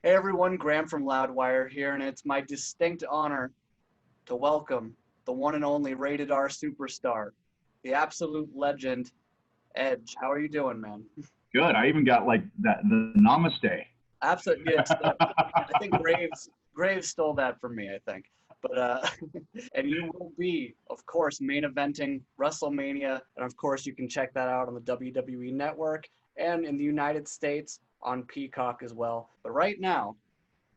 Hey everyone, Graham from Loudwire here, and it's my distinct honor to welcome the one and only rated R superstar, the absolute legend, Edge. How are you doing, man? Good. I even got like the namaste. Absolutely, yeah, I think Graves stole that from me, I think. But and you will be, of course, main eventing WrestleMania, and of course you can check that out on the WWE Network and in the United States on Peacock as well. But right now,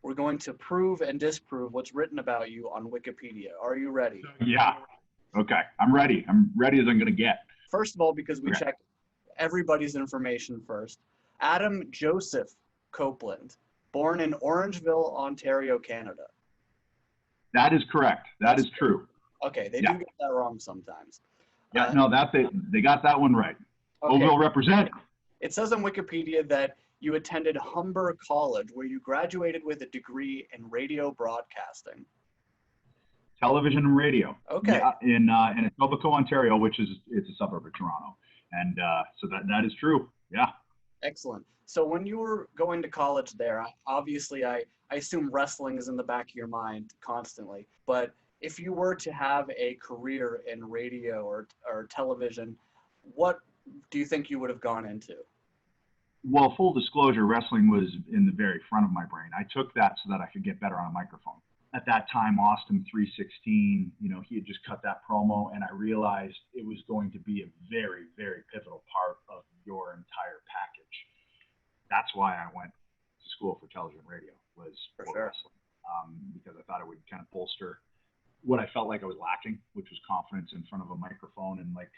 we're going to prove and disprove what's written about you on Wikipedia. Are you ready? Yeah. Okay. I'm ready. I'm ready as I'm going to get. First of all, because we Okay. checked everybody's information first, Adam Joseph Copeland, born in Orangeville, Ontario, Canada. That is correct. That is true. Okay, they Yeah. do get that wrong sometimes. Yeah. No, they got that one right. Okay. Oakville represent. It says on Wikipedia that you attended Humber College, where you graduated with a degree in radio broadcasting. Television and radio. Okay. Yeah, in Etobicoke, Ontario, which is it's a suburb of Toronto, and so that is true. Yeah. Excellent. So when you were going to college there, obviously I assume wrestling is in the back of your mind constantly. But if you were to have a career in radio or television, what do you think you would have gone into? Well, full disclosure, wrestling was in the very front of my brain. I took that so that I could get better on a microphone. At that time, Austin 316, he had just cut that promo, and I realized it was going to be a very, very pivotal part of your entire package. That's why I went to school for television and radio, was for wrestling, because I thought it would kind of bolster what I felt like I was lacking, which was confidence in front of a microphone and like,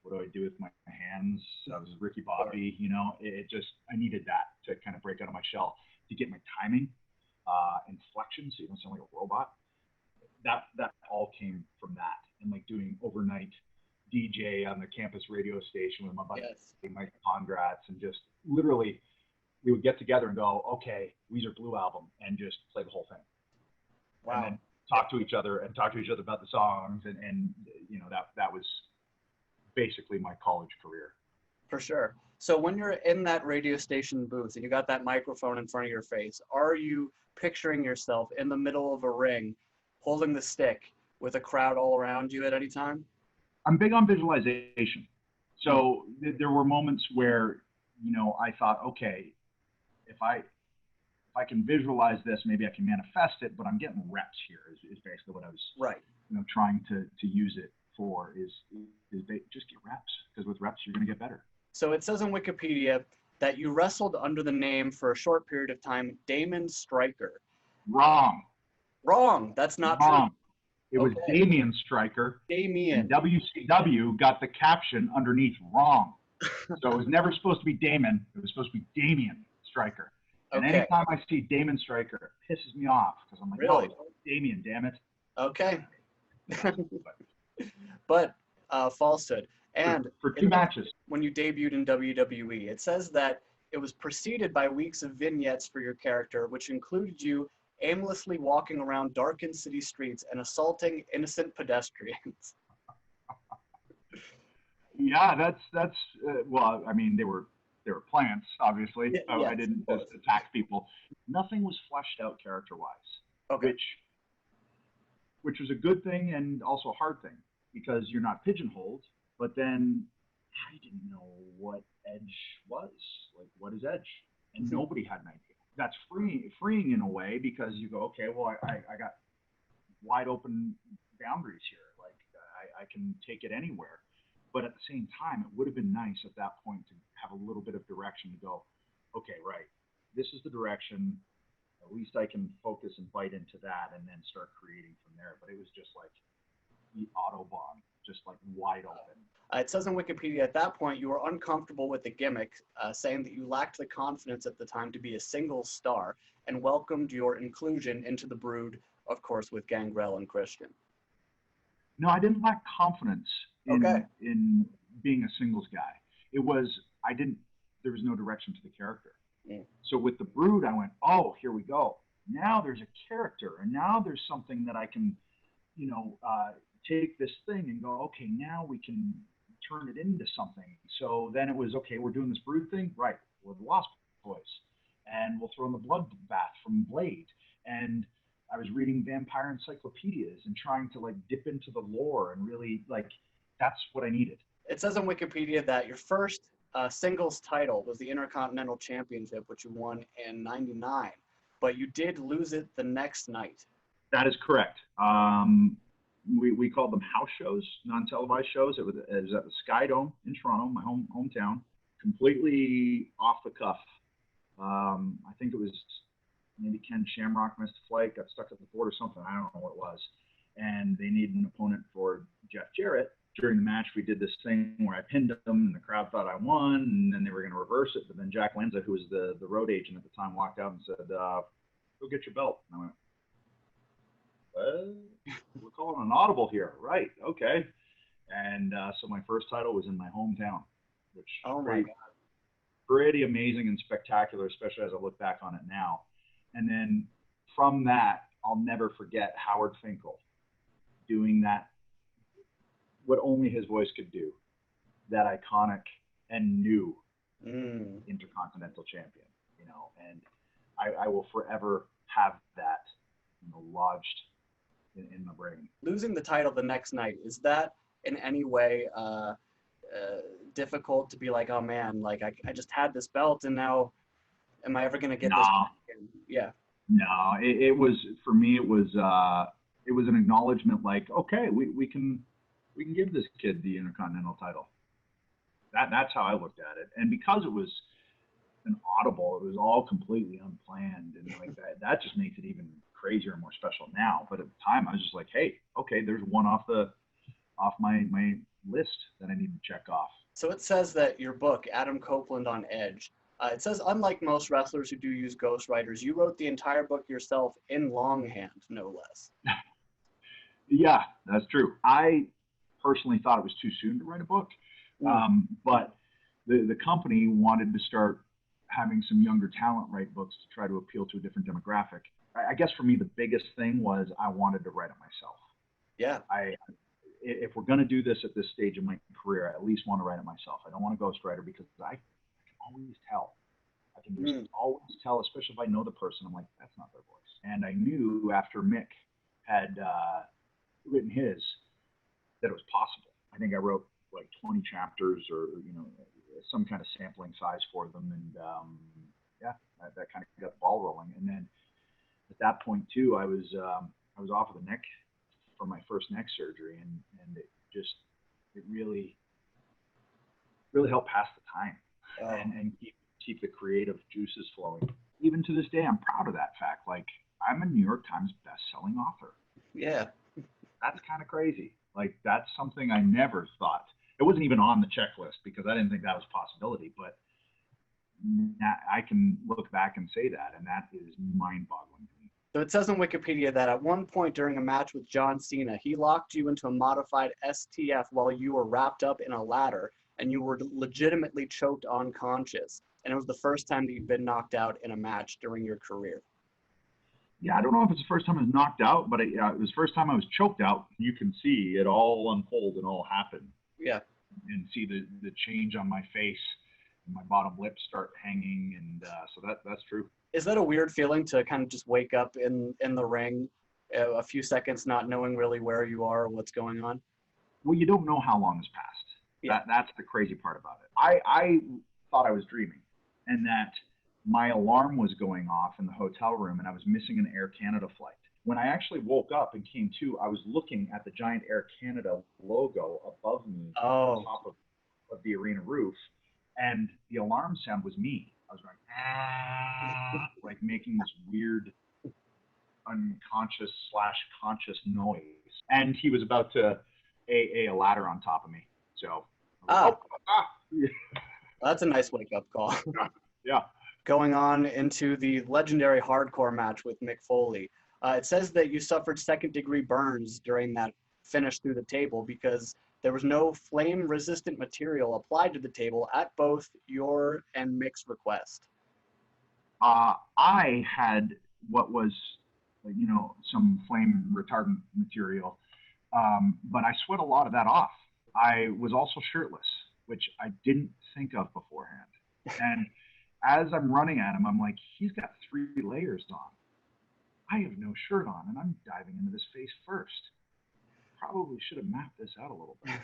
what do I do with my hands? I was Ricky Bobby, I needed that to kind of break out of my shell, to get my timing, inflection, so you don't sound like a robot. That all came from that, and like doing overnight DJ on the campus radio station with my buddy Mike Pongratz, and just literally we would get together and go, okay, Weezer Blue album, and just play the whole thing. Wow. And then talk to each other about the songs, and that was basically my college career. For sure. So when you're in that radio station booth and you got that microphone in front of your face, are you picturing yourself in the middle of a ring, holding the stick with a crowd all around you at any time? I'm big on visualization. So there were moments where, I thought, okay, if I can visualize this, maybe I can manifest it, but I'm getting reps here is basically what I was trying to use it for, is they just get reps, because with reps you're going to get better. So it says on Wikipedia that you wrestled under the name for a short period of time, Damon Stryker. Wrong. That's not Wrong. true. It was Damian Stryker. Damian. And WCW got the caption underneath wrong. So it was never supposed to be Damon. It was supposed to be Damian Stryker. And anytime I see Damon Stryker, it pisses me off, because I'm like, really? No, Damian, damn it. Okay. But falsehood. And for 2 matches. When you debuted in WWE, it says that it was preceded by weeks of vignettes for your character, which included you aimlessly walking around darkened city streets and assaulting innocent pedestrians. Yeah, that's well, I mean, they were plants, obviously. So yes, I didn't just attack people. Nothing was fleshed out character-wise, which was a good thing and also a hard thing, because you're not pigeonholed. But then I didn't know what Edge was. Like, what is Edge? And nobody had an idea. That's freeing in a way, because you go, okay, well, I got wide open boundaries here. Like, I can take it anywhere. But at the same time, it would have been nice at that point to have a little bit of direction to go, okay, right, this is the direction. At least I can focus and bite into that, and then start creating from there. But it was just like the Autobahn, just like wide open. It says on Wikipedia, at that point, you were uncomfortable with the gimmick, saying that you lacked the confidence at the time to be a single star, and welcomed your inclusion into the Brood, of course, with Gangrel and Christian. No, I didn't lack confidence in being a singles guy. It was, there was no direction to the character. So with the Brood, I went, oh, here we go. Now there's a character, and now there's something that I can, take this thing and go, okay, now we can turn it into something. So then it was, okay, we're doing this Brood thing, right? We're the Lost Boys. and we'll throw in the blood bath from Blade. And I was reading vampire encyclopedias and trying to like dip into the lore and really like, that's what I needed. It says on Wikipedia that your first singles title was the Intercontinental Championship, which you won in '99, but you did lose it the next night. That is correct. We called them house shows, non-televised shows. It was at the Sky Dome in Toronto, my hometown, completely off the cuff. I think it was maybe Ken Shamrock missed a flight, got stuck at the board or something. I don't know what it was. And they needed an opponent for Jeff Jarrett. During the match, we did this thing where I pinned him, and the crowd thought I won, and then they were going to reverse it. But then Jack Lanza, who was the road agent at the time, walked out and said, "Go get your belt." And I went, "We're calling an audible here, right? Okay." And so my first title was in my hometown, which pretty amazing and spectacular, especially as I look back on it now. And then from that, I'll never forget Howard Finkel doing that, what only his voice could do, that iconic and new Intercontinental Champion, you know, and I will forever have that, you know, lodged in my brain. Losing the title the next night, is that in any way difficult to be like, oh man, like I just had this belt and now am I ever going to get this back again? Yeah. No, it was, for me, it was an acknowledgement like, okay, we can give this kid the Intercontinental title. That's how I looked at it. And because it was an audible, it was all completely unplanned, and like that just makes it even crazier and more special now. But at the time, I was just like, hey, okay, there's one off my list that I need to check off. So it says that your book, Adam Copeland on Edge, it says, unlike most wrestlers who do use ghostwriters, you wrote the entire book yourself in longhand, no less. Yeah, that's true. I personally thought it was too soon to write a book, but the company wanted to start having some younger talent write books to try to appeal to a different demographic. I guess for me, the biggest thing was I wanted to write it myself. Yeah. If we're going to do this at this stage of my career, I at least want to write it myself. I don't want a ghostwriter because I can always tell. I can just always tell, especially if I know the person. I'm like, that's not their voice. And I knew after Mick had written his that it was possible. I think I wrote like 20 chapters or, you know, some kind of sampling size for them. And that kind of got the ball rolling. And then at that point too, I was off of the neck for my first neck surgery, and it really helped pass the time and keep the creative juices flowing. Even to this day, I'm proud of that fact. Like, I'm a New York Times best-selling author. Yeah. That's kind of crazy. Like, that's something I never thought. It wasn't even on the checklist because I didn't think that was a possibility, but I can look back and say that, and that is mind-boggling to me. So it says on Wikipedia that at one point during a match with John Cena, he locked you into a modified STF while you were wrapped up in a ladder and you were legitimately choked unconscious. And it was the first time that you'd been knocked out in a match during your career. Yeah, I don't know if it's the first time I was knocked out, but it was the first time I was choked out. You can see it all unfold and all happen. Yeah. And see the change on my face, and my bottom lip start hanging, and so that's true. Is that a weird feeling to kind of just wake up in the ring a few seconds not knowing really where you are or what's going on? Well, you don't know how long has passed. Yeah. That's the crazy part about it. I thought I was dreaming, and that my alarm was going off in the hotel room and I was missing an Air Canada flight. When I actually woke up and came to, I was looking at the giant Air Canada logo above me on top of the arena roof, and the alarm sound was me. I was going, like making this weird unconscious / conscious noise. And he was about to a ladder on top of me. So, that's a nice wake-up call. Yeah. Going on into the legendary hardcore match with Mick Foley. It says that you suffered second-degree burns during that finish through the table because there was no flame-resistant material applied to the table at both your and Mick's request. I had what was, you know, some flame-retardant material, but I sweat a lot of that off. I was also shirtless, which I didn't think of beforehand. And as I'm running at him, I'm like, he's got 3 layers on. I have no shirt on, and I'm diving into this face first. Probably should have mapped this out a little bit.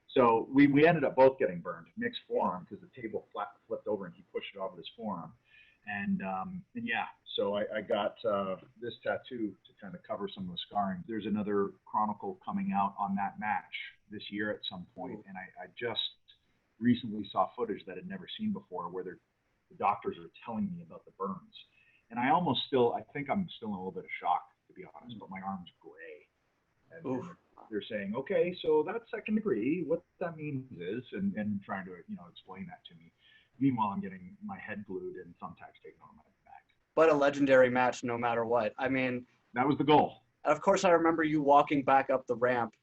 So we ended up both getting burned. Mick's forearm, because the table flipped over and he pushed it off with his forearm. And yeah, so I got this tattoo to kind of cover some of the scarring. There's another chronicle coming out on that match this year at some point, and I just recently saw footage that I'd never seen before, where the doctors are telling me about the burns. And I think I'm still in a little bit of shock, to be honest, but my arm's gray. And they're saying, okay, so that's 2nd degree. What that means is, and trying to, explain that to me. Meanwhile, I'm getting my head glued and thumbtacks taken on my back. But a legendary match no matter what. I mean, that was the goal. Of course, I remember you walking back up the ramp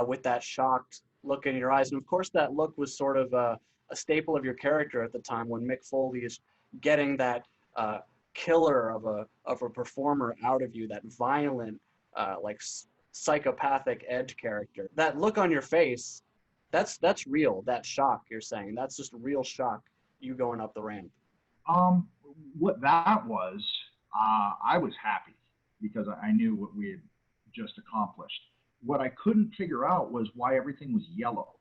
with that shocked look in your eyes. And of course, that look was sort of a staple of your character at the time, when Mick Foley is getting that killer of a performer out of you, that violent, like psychopathic edge character. That look on your face, that's real. That shock you're saying, that's just real shock, you going up the ramp. What that was, I was happy because I knew what we had just accomplished. What I couldn't figure out was why everything was yellow.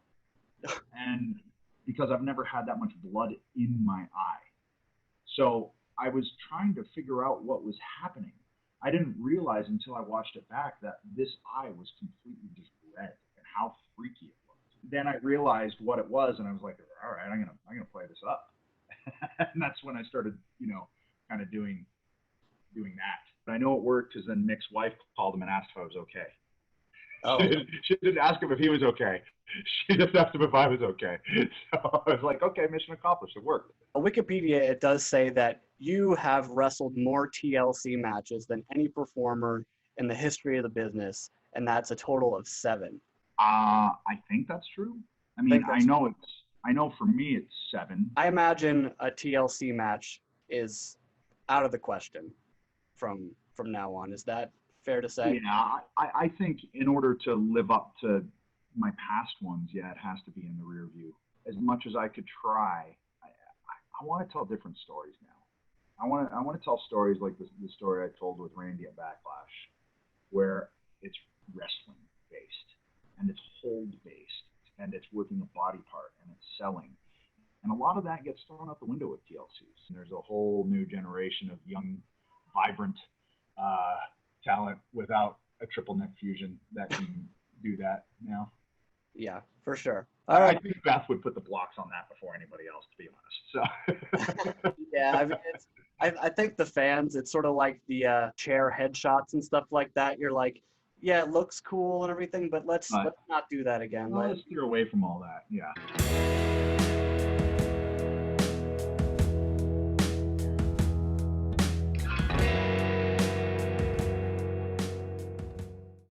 And because I've never had that much blood in my eye. So I was trying to figure out what was happening. I didn't realize until I watched it back that this eye was completely just red, and how freaky it was. Then I realized what it was, and I was like, all right, I'm gonna play this up. And that's when I started, kind of doing that. But I know it worked because then Mick's wife called him and asked if I was okay. Oh. She didn't ask him if he was okay. She just asked him if I was okay. So I was like, okay, mission accomplished. It worked. On Wikipedia, it does say that you have wrestled more TLC matches than any performer in the history of the business, and that's a total of 7. I think that's true. I mean, I know for me it's 7. I imagine a TLC match is out of the question from now on. Is that fair to say? Yeah, I think in order to live up to my past ones, yeah, it has to be in the rear view. As much as I could try, I want to tell different stories now. I want to tell stories like the story I told with Randy at Backlash, where it's wrestling based and it's hold based and it's working a body part and it's selling. And a lot of that gets thrown out the window with TLCs. And there's a whole new generation of young, vibrant talent without a triple neck fusion that can do that now. Yeah, for sure. All right. I think Beth would put the blocks on that before anybody else, to be honest. So. Yeah, I mean, I think the fans, it's sort of like the chair headshots and stuff like that. You're like, yeah, it looks cool and everything, but let's not do that again. Let's steer away from all that. Yeah.